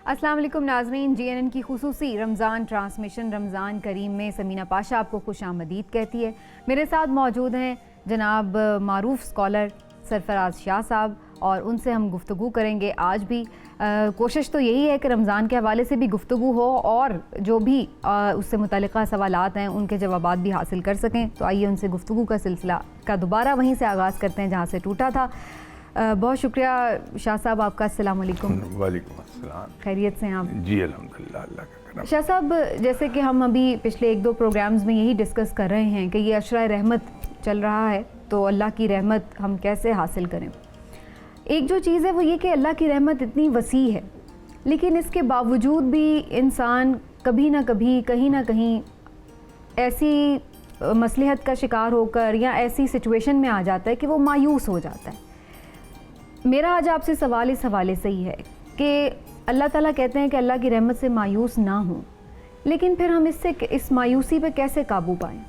अस्सलाम वालेकुम नाज़रीन, GNN की खुसूसी रमज़ान ट्रांसमिशन रमज़ान करीम में समीना पाशा आपको खुश आमदीद कहती है। मेरे साथ मौजूद हैं जनाब मारूफ स्कॉलर सरफराज शाह साहब और उनसे हम गुफ्तगू करेंगे। आज भी कोशिश तो यही है कि रमज़ान के हवाले से भी गुफ्तगू हो और जो भी उससे मुतल्लिक़ा सवालात हैं उनके जवाबात भी हासिल कर सकें। तो आइए उनसे गुफ्तगू का सिलसिला का दोबारा वहीं से आगाज़ करते हैं जहाँ से टूटा था। बहुत शुक्रिया शाह साहब आपका। अस्सलाम वालेकुम। वालेकुम अस्सलाम। खैरियत से हैं आप? जी अल्हम्दुलिल्लाह, अल्लाह का करम। शाह साहब, जैसे कि हम अभी पिछले 1-2 प्रोग्राम्स में यही डिस्कस कर रहे हैं कि ये अशरा रहमत चल रहा है, तो अल्लाह की रहमत हम कैसे हासिल करें। एक जो चीज़ है वो ये कि अल्लाह की रहमत इतनी वसी है, लेकिन इसके बावजूद भी इंसान कभी ना कभी कहीं ना कहीं ऐसी मसलहत का शिकार होकर या ऐसी सिचुएशन में आ जाता है कि वो मायूस हो जाता है। मेरा आज आपसे सवाल इस हवाले से ही है कि अल्लाह ताला कहते हैं कि अल्लाह की रहमत से मायूस ना हो, लेकिन फिर हम इस मायूसी पे कैसे काबू पाएं?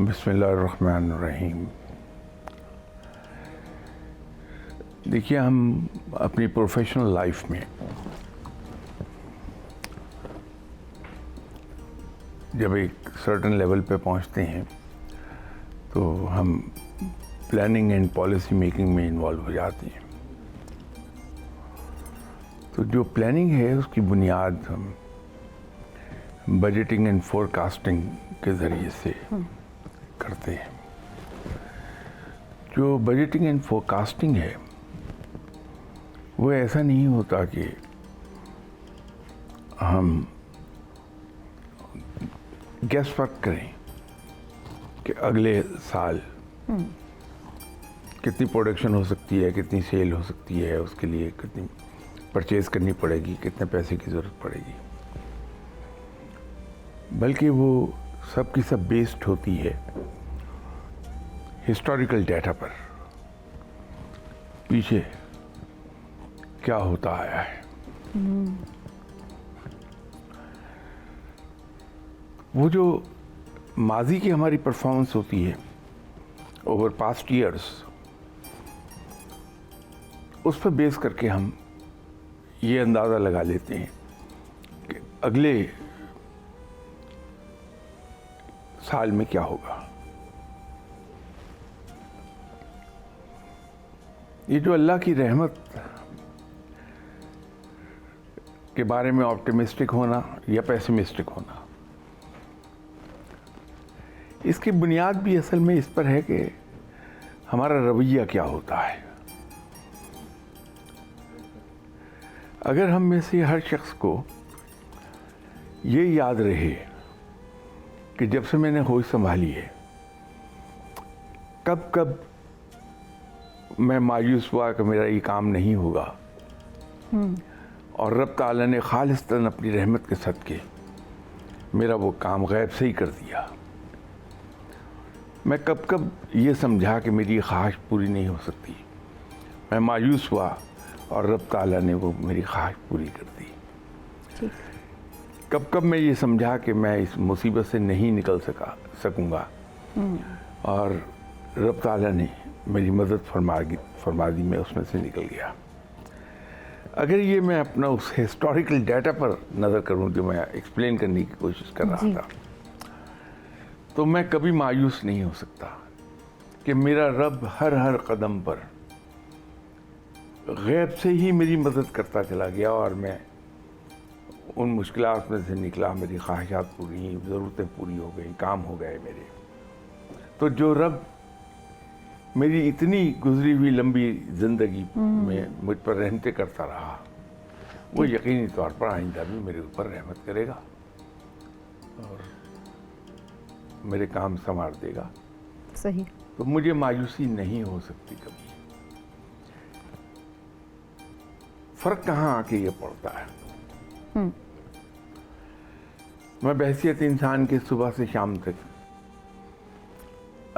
बिस्मिल्लाहिर्रहमानिर्रहीम। देखिए, हम अपनी प्रोफेशनल लाइफ में जब एक सर्टेन लेवल पे पहुंचते हैं तो हम प्लानिंग एंड पॉलिसी मेकिंग में इन्वॉल्व हो जाते हैं। तो जो प्लानिंग है उसकी बुनियाद हम बजटिंग एंड फोरकास्टिंग के ज़रिए से करते हैं। जो बजटिंग एंड फोरकास्टिंग है वो ऐसा नहीं होता कि हम गेस वर्क करें कि अगले साल कितनी प्रोडक्शन हो सकती है, कितनी सेल हो सकती है, उसके लिए कितनी परचेज करनी पड़ेगी, कितने पैसे की ज़रूरत पड़ेगी, बल्कि वो सब की सब बेस्ड होती है हिस्टोरिकल डाटा पर। पीछे क्या होता आया है, वो जो माजी की हमारी परफॉर्मेंस होती है ओवर पास्ट ईयर्स, उस पर बेस करके हम ये अंदाज़ा लगा लेते हैं कि अगले साल में क्या होगा। ये जो अल्लाह की रहमत के बारे में ऑप्टिमिस्टिक होना या पेसिमिस्टिक होना, इसकी बुनियाद भी असल में इस पर है कि हमारा रवैया क्या होता है। अगर हम में से हर शख्स को ये याद रहे कि जब से मैंने होश संभाली है कब कब मैं मायूस हुआ कि मेरा ये काम नहीं होगा, और रब ताला ने खालिस्तन अपनी रहमत के सदके मेरा वो काम गैब से ही कर दिया। मैं कब कब ये समझा कि मेरी ख्वाहिश पूरी नहीं हो सकती, मैं मायूस हुआ और रब ताला ने वो मेरी ख्वाहिश पूरी कर दी। कब कब मैं ये समझा कि मैं इस मुसीबत से नहीं निकल सकूंगा और रब ताला ने मेरी मदद फरमा दी, मैं उसमें से निकल गया। अगर ये मैं अपना उस हिस्टोरिकल डाटा पर नज़र करूं जो मैं एक्सप्लेन करने की कोशिश कर रहा था, तो मैं कभी मायूस नहीं हो सकता कि मेरा रब हर हर कदम पर गैब से ही मेरी मदद करता चला गया और मैं उन मुश्किलात में से निकला। मेरी ख्वाहिशात पूरी हुई, ज़रूरतें पूरी हो गई, काम हो गए मेरे। तो जो रब मेरी इतनी गुजरी हुई लंबी ज़िंदगी में मुझ पर रहमतें करता रहा, वो यकीनी तौर पर आइंदा भी मेरे ऊपर रहमत करेगा और मेरे काम संवार देगा। सही। तो मुझे मायूसी नहीं हो सकती कभी। फर्क कहाँ आके ये पड़ता है, मैं बहैसियत इंसान के सुबह से शाम तक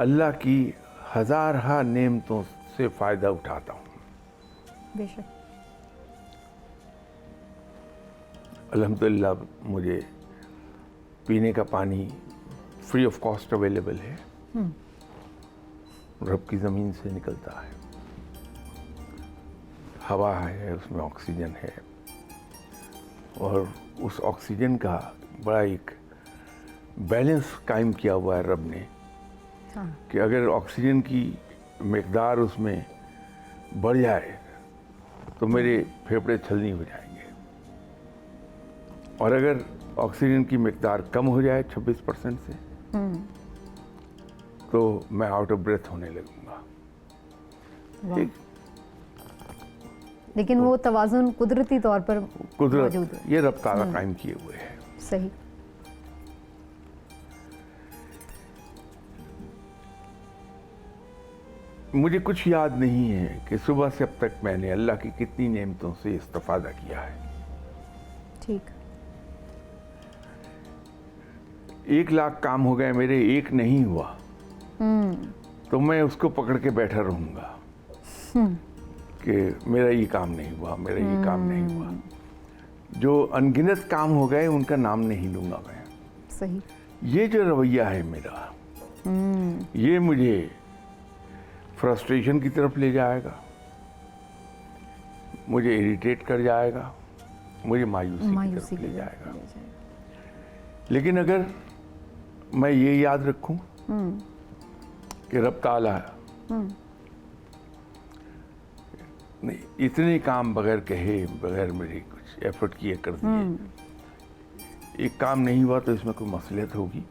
अल्लाह की हज़ार नेमतों से फ़ायदा उठाता हूँ। बेशक। अल्हम्दुलिल्लाह मुझे पीने का पानी फ्री ऑफ कॉस्ट अवेलेबल है, रब की ज़मीन से निकलता है। हवा है, उसमें ऑक्सीजन है और उस ऑक्सीजन का बड़ा एक बैलेंस कायम किया हुआ है रब ने। हाँ। कि अगर ऑक्सीजन की मिकदार उसमें बढ़ जाए तो मेरे फेफड़े छलनी हो जाएंगे, और अगर ऑक्सीजन की मिकदार कम हो जाए 26% से तो मैं आउट ऑफ ब्रेथ होने लगूंगा। लेकिन वो तवाज़ुन कुदरती तौर पर मौजूद है, ये रब ताला कायम किए हुए है। सही। मुझे कुछ याद नहीं है कि सुबह से अब तक मैंने अल्लाह की कितनी नेमतों से इस्तिफादा किया है। ठीक। 1 लाख काम हो गए मेरे, एक नहीं हुआ तो मैं उसको पकड़ के बैठा रहूंगा कि मेरा ये काम नहीं हुआ, मेरा ये काम नहीं हुआ। जो अनगिनत काम हो गए उनका नाम नहीं लूंगा मैं। सही। ये जो रवैया है मेरा, ये मुझे फ्रस्ट्रेशन की तरफ ले जाएगा मुझे इरिटेट कर जाएगा, मुझे मायूसी की तरफ की ले तरफ जाएगा। ले जाएगा। लेकिन अगर मैं ये याद रखूं कि रब ताला नहीं इतने काम बगैर कहे, बगैर मेरे कुछ एफर्ट किए कर दिए, एक काम नहीं हुआ तो इसमें कोई मसलियत होगी,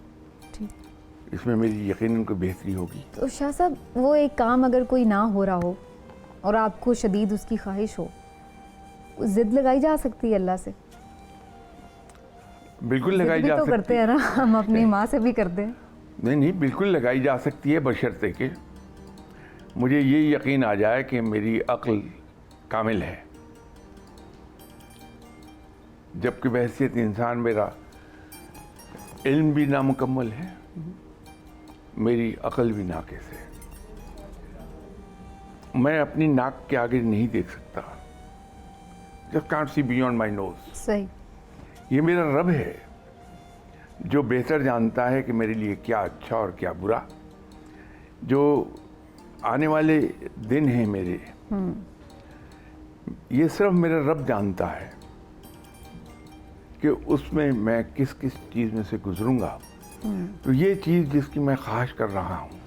ठीक। इसमें मेरी यकीनन कोई बेहतरी होगी। तो शाह साहब, वो एक काम अगर कोई ना हो रहा हो और आपको शदीद उसकी ख्वाहिश हो, जिद लगाई जा सकती है अल्लाह से? बिल्कुल जिद लगाई भी जा तो सकती करते हैं ना, हम अपनी माँ से भी करते हैं। नहीं नहीं, बिल्कुल लगाई जा सकती है, बशर्ते कि मुझे ये यकीन आ जाए कि मेरी अक्ल कामिल है। जबकि बहैसियत इंसान मेरा इल्म भी नामुकम्मल है, मेरी अक्ल भी नाकिस है। मैं अपनी नाक के आगे नहीं देख सकता, just can't see beyond my nose. सही। ये मेरा रब है जो बेहतर जानता है कि मेरे लिए क्या अच्छा और क्या बुरा। जो आने वाले दिन हैं मेरे, ये सिर्फ मेरा रब जानता है कि उसमें मैं किस किस चीज़ में से गुजरूंगा। तो ये चीज़ जिसकी मैं ख्वाहिश कर रहा हूँ,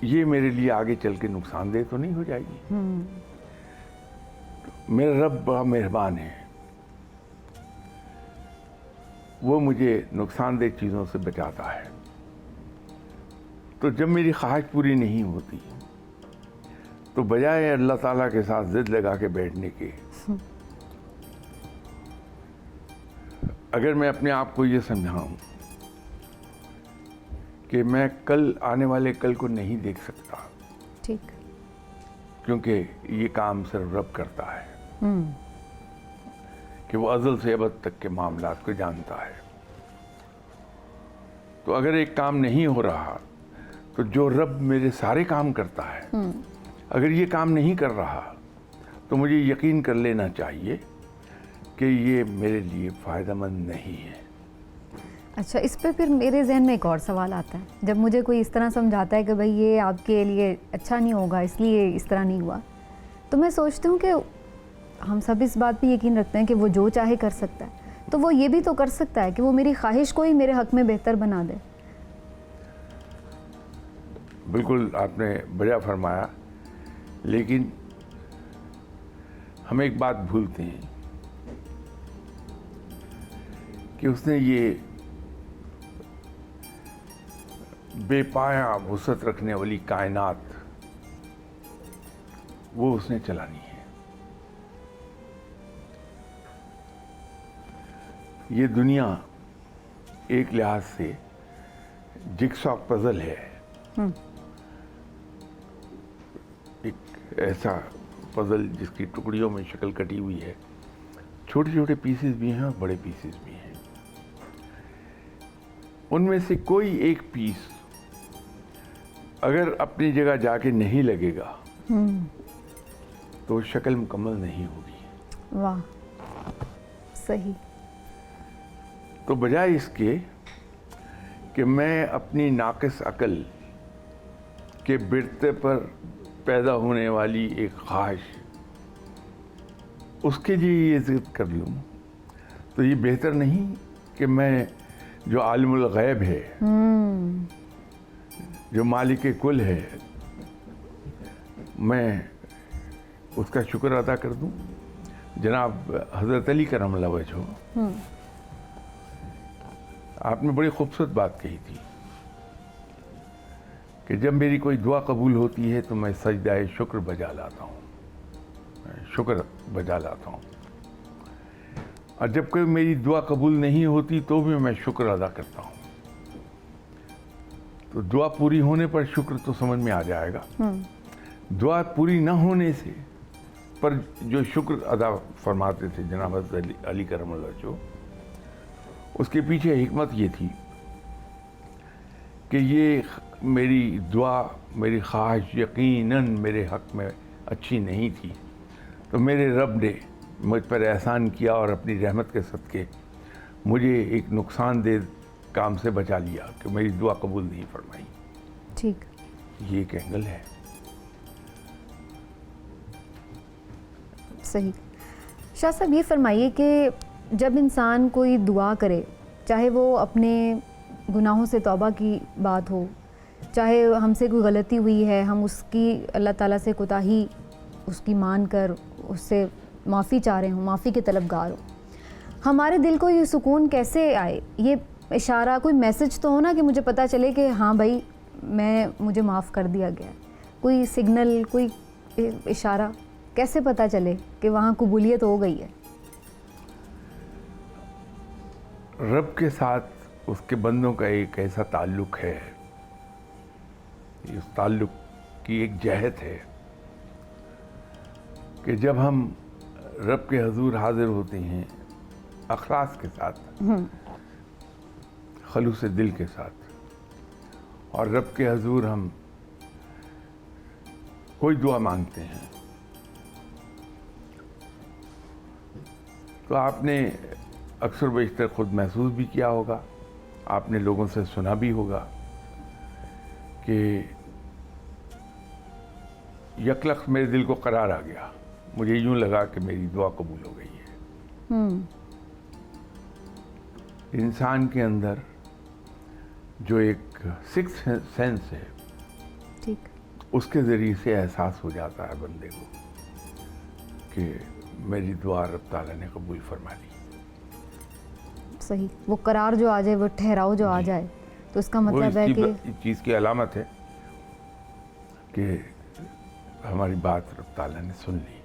ये मेरे लिए आगे चल के नुकसानदेह तो नहीं हो जाएगी। मेरा रब बड़ा मेहरबान है, वो मुझे नुकसानदेह चीज़ों से बचाता है। तो जब मेरी ख्वाहिश पूरी नहीं होती तो बजाय अल्लाह ताला के साथ जिद लगा के बैठने के, अगर मैं अपने आप को ये समझाऊं कि मैं कल आने वाले कल को नहीं देख सकता, ठीक। क्योंकि ये काम सिर्फ रब करता है कि वो अज़ल से अबद तक के मामलात को जानता है। तो अगर एक काम नहीं हो रहा तो जो रब मेरे सारे काम करता है, अगर ये काम नहीं कर रहा तो मुझे यकीन कर लेना चाहिए कि ये मेरे लिए फ़ायदेमंद नहीं है। अच्छा, इस पे फिर मेरे जहन में एक और सवाल आता है। जब मुझे कोई इस तरह समझाता है कि भाई ये आपके लिए अच्छा नहीं होगा, इसलिए इस तरह नहीं हुआ, तो मैं सोचती हूँ कि हम सब इस बात पे यकीन रखते हैं कि वो जो चाहे कर सकता है, तो वो ये भी तो कर सकता है कि वो मेरी ख्वाहिश को ही मेरे हक में बेहतर बना दे। बिल्कुल आपने बढ़िया फरमाया, लेकिन हम एक बात भूलते हैं कि उसने ये बेपाया वुसअत रखने वाली कायनात वो उसने चलानी है। ये दुनिया एक लिहाज से जिक्सॉ पजल है, एक ऐसा पजल जिसकी टुकड़ियों में शक्ल कटी हुई है। छोटे छोटे पीसेस भी हैं और बड़े पीसेस भी हैं। उनमें से कोई एक पीस अगर अपनी जगह जाके नहीं लगेगा तो शक्ल मुकम्मल नहीं होगी। वाह, सही। तो बजाय इसके कि मैं अपनी नाकिस अकल के बिरते पर पैदा होने वाली एक ख्वाहिश उसके लिए ये जिद कर लूँ, तो ये बेहतर नहीं कि मैं जो आलिमुल गैब है, जो मालिक कुल है, मैं उसका शुक्र अदा कर दूं। जनाब हज़रत अली करमल्लाहु वजहू, आपने बड़ी खूबसूरत बात कही थी कि जब मेरी कोई दुआ कबूल होती है तो मैं सजदाए शुक्र बजा लाता हूँ, शुक्र बजा लाता हूँ, और जब कोई मेरी दुआ कबूल नहीं होती तो भी मैं शुक्र अदा करता हूँ। तो दुआ पूरी होने पर शुक्र तो समझ में आ जाएगा, दुआ पूरी ना होने से पर जो शुक्र अदा फरमाते थे जनाब हज़रत अली करमल्लाहु वजहू, उसके पीछे हिकमत ये थी कि ये मेरी दुआ, मेरी ख्वाहिश यकीनन मेरे हक में अच्छी नहीं थी, तो मेरे रब ने मुझ पर एहसान किया और अपनी रहमत के सदके मुझे एक नुकसानदेह काम से बचा लिया कि मेरी दुआ कबूल नहीं फरमाई। ठीक। ये एक एंगल है। सही। शाह साहब ये फरमाइए कि जब इंसान कोई दुआ करे, चाहे वो अपने गुनाहों से तौबा की बात हो, चाहे हमसे कोई गलती हुई है, हम उसकी अल्लाह ताला से कोताही उसकी मान कर उससे माफ़ी चाह रहे हों, माफ़ी के तलबगार हो, हमारे दिल को ये सुकून कैसे आए? ये इशारा, कोई मैसेज तो हो ना कि मुझे पता चले कि हाँ भाई मुझे माफ़ कर दिया गया। कोई सिग्नल, कोई इशारा कैसे पता चले कि वहाँ कबूलियत हो गई है? रब के साथ उसके बंदों का एक ऐसा ताल्लुक़ है, उस ताल्लुक़ की एक जहत है कि जब हम रब के हजूर हाजिर होते हैं अखलास के साथ, खलूस दिल के साथ, और रब के हजूर हम कोई दुआ मांगते हैं, तो आपने अक्सर बेशतर खुद महसूस भी किया होगा, आपने लोगों से सुना भी होगा कि यकलख मेरे दिल को करार आ गया, मुझे यूं लगा कि मेरी दुआ कबूल हो गई है। इंसान के अंदर जो एक सिक्स्थ सेंस है, ठीक, उसके ज़रिए से एहसास हो जाता है बंदे को कि मेरी दुआ रब ताला ने कबूल फरमा ली। सही, वो करार जो आ जाए, वो ठहराव जो आ जाए, तो इसका मतलब है कि इस चीज़ की अलामत है कि हमारी बात रब ताला ने सुन ली।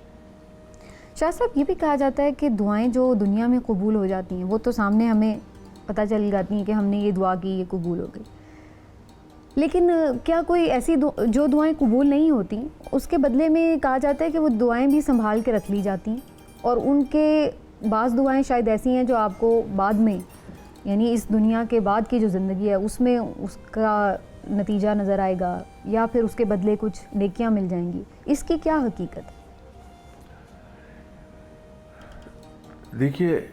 शाह साहब, ये भी कहा जाता है कि दुआएं जो दुनिया में कबूल हो जाती हैं, वो तो सामने हमें पता चल जाती हैं कि हमने ये दुआ की, ये कबूल हो गई, लेकिन क्या कोई ऐसी जो दुआएं कबूल नहीं होती, उसके बदले में कहा जाता है कि वो दुआएं भी संभाल के रख ली जाती हैं, और उनके बाज़ दुआएं शायद ऐसी हैं जो आपको बाद में, यानी इस दुनिया के बाद की जो ज़िंदगी है उसमें उसका नतीजा नज़र आएगा, या फिर उसके बदले कुछ नेकियां मिल जाएंगी। इसकी क्या हकीकत है? देखिए,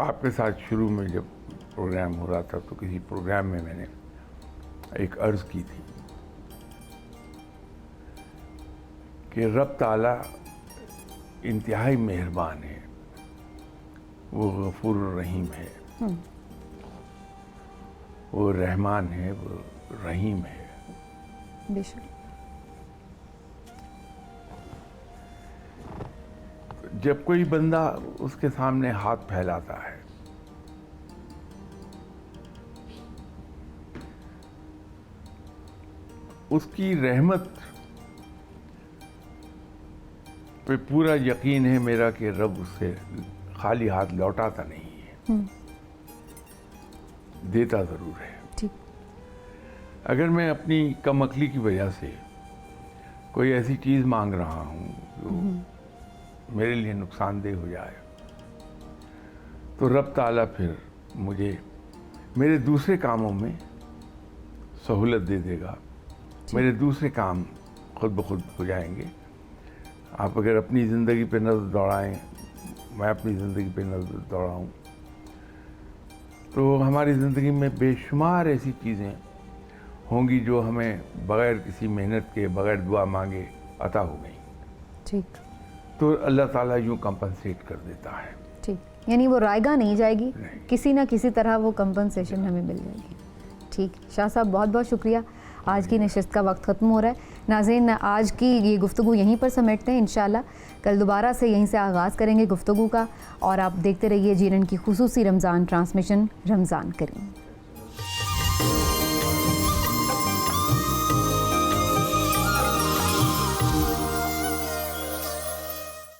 आपके साथ शुरू में जब प्रोग्राम हो रहा था तो किसी प्रोग्राम में मैंने एक अर्ज़ की थी कि रब ताला इंतहाई मेहरबान है, वो गफूर रहीम है, वो रहमान है, वो रहीम है। बेशक। जब कोई बंदा उसके सामने हाथ फैलाता है, उसकी रहमत पे पूरा यकीन है मेरा कि रब उससे खाली हाथ लौटाता नहीं है, देता ज़रूर है। ठीक। अगर मैं अपनी कमअक्ली की वजह से कोई ऐसी चीज़ मांग रहा हूँ जो मेरे लिए नुकसानदेह हो जाए, तो रब ताला फिर मुझे मेरे दूसरे कामों में सहूलत दे देगा, मेरे दूसरे काम खुद ब खुद हो जाएंगे। आप अगर अपनी ज़िंदगी पे नज़र दौड़ाएं, मैं अपनी ज़िंदगी पे नज़र दौड़ाऊं, तो हमारी ज़िंदगी में बेशुमार ऐसी चीज़ें होंगी जो हमें बग़ैर किसी मेहनत के, बग़ैर दुआ मांगे अता हो गई। ठीक। तो अल्लाह ताला यूँ कंपनसेट कर देता है। ठीक, यानी वो रायगा नहीं जाएगी, नहीं। किसी ना किसी तरह वो कंपनसेशन हमें मिल जाएगी। ठीक, शाह साहब बहुत बहुत शुक्रिया। आज की नशिस्त का वक्त ख़त्म हो रहा है। नाज़रीन, आज की ये गुफ्तगू यहीं पर समेटते हैं। इंशाल्लाह कल दोबारा से यहीं से आगाज़ करेंगे गुफ्तगू का, और आप देखते रहिए जीरन की खुसूसी रमज़ान ट्रांसमिशन रमज़ान करीम।